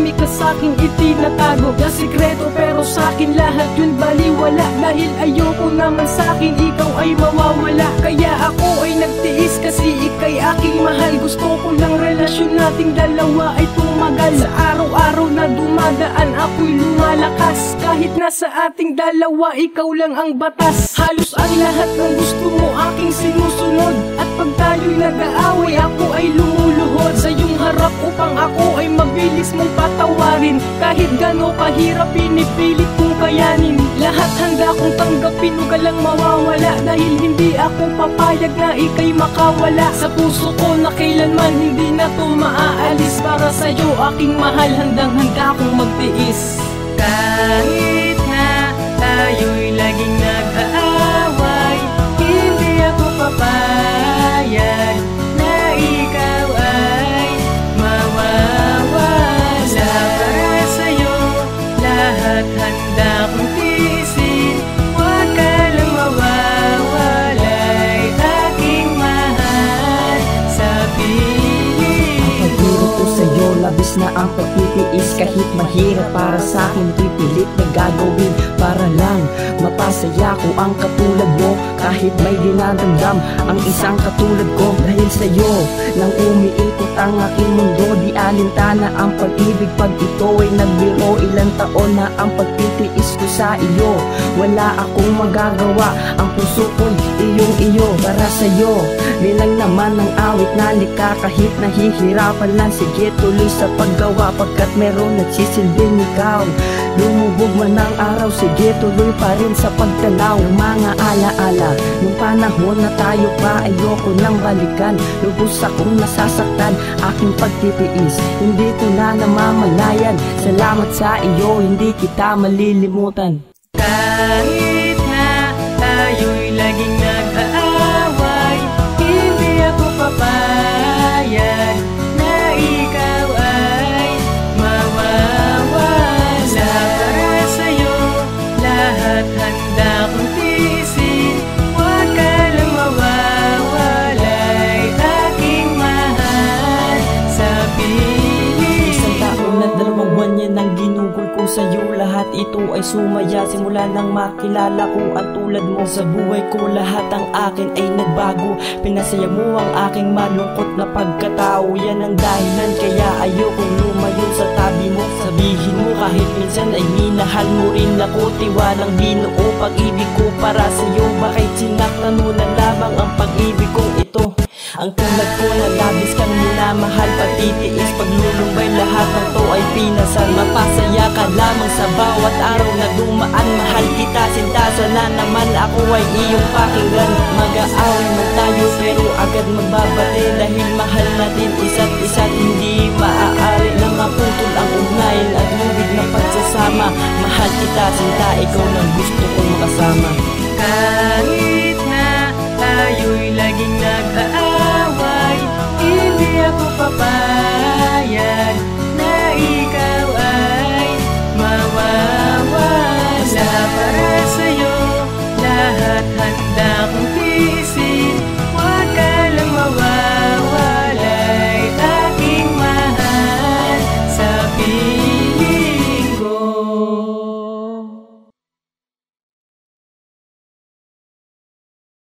marami ka sa'king itinatago na sikreto, pero sa'kin lahat yun baliwala. Dahil ayoko naman sa'kin ikaw ay mawawala. Kaya ako ay nagtiis kasi ika'y aking mahal. Gusto ko lang relasyon nating dalawa ay tumagal. Sa araw-araw na dumadaan ako'y lumalakas. Kahit nasa ating dalawa ikaw lang ang batas. Halos ang lahat ng gusto mo aking sinusunod. At pag tayo'y nag-aaway ako ay lumuluhod sa iyong harap upang ako ay mabilis mong patawarin. Kahit gano'n kahirap pinipilit kong kayanin. Lahat handa kong tanggapin, huwag ka lang mawawala. Dahil hindi ako papayag na ika'y makawala. Sa puso ko na kailanman hindi na to maaalis. Para sa'yo aking mahal, handang-handa akong magtiis. Kahit na tayo'y laging nag-aaway, hindi ako papayag na ikaw ay mawawala. Para sa'yo lahat handa kong tiisin. Huwag ka lang mawawala'y aking mahal sa piling ko. Pag-ibig ko sa'yo, labis na ang pagtitiis. Kahit mahirap para sa'kin, pipilit na gagawin para lang mapasaya ko ang katulad mo. Kahit may dinadamdam ang isang katulad ko. Dahil sa'yo nang umiikot ang aking mundo. Di alintana ang pag-ibig pag ito ay nagbiro. Ilang taon na ang pagtitiis ko sa iyo. Wala akong magagawa, ang puso ko'y iyong-iyo. Para sa'yo, nilang naman ang awit na lika. Kahit nahihirapan lang, sige tuloy sa paggawa. Pagkat meron nagsisilbing ikaw. Lumubog man ang araw, sige tuloy pa rin sa pagtanaw. Ng mga alaala nung panahon na tayo pa, ayoko nang balikan. Lubos akong nasasaktan, aking pagtitiis hindi ko na namamalayan. Salamat sa iyo, hindi kita malilimutan. Kahit na tayo'y laging nag-aaway, hindi ako papayag na ikaw ay mawawala. Para sa'yo lahat handa kong tiisin. Huwag ka lang mawawala'y aking mahal sa piling. Isang taon at 2 buwan yan ang ginugol ko sa'yo. Lahat ito ay sumaya simula nang makilala ko ang tulad mo. Sa buhay ko lahat ang akin ay nagbago. Pinasaya mo ang aking malungkot na pagkatao. Yan ang dahilan kaya ayokong lumayo sa tabi mo. Sabihin mo kahit minsan ay minahal mo rin ako. Tiwalang binuo pag-ibig ko para sa'yo. Bakit sinaktan mo na lamang ang pag-ibig kong ito? Ang tulad ko na labis kang minamahal, patitiis paglulumbay, lahat ng to ay pinasal. Mapasaya ka lamang sa bawat araw na dumaan. Mahal kita sinta, sana naman ako ay iyong pakinggan. Mag-aaway man tayo pero agad magbabate. Dahil mahal natin isa't isa't hindi maaari na maputol ang ugnayan at lubid na pagsasama. Mahal kita sinta, ikaw lang gusto kong makasama. Kahit na tayo'y laging nag-aaway, hindi ako papayag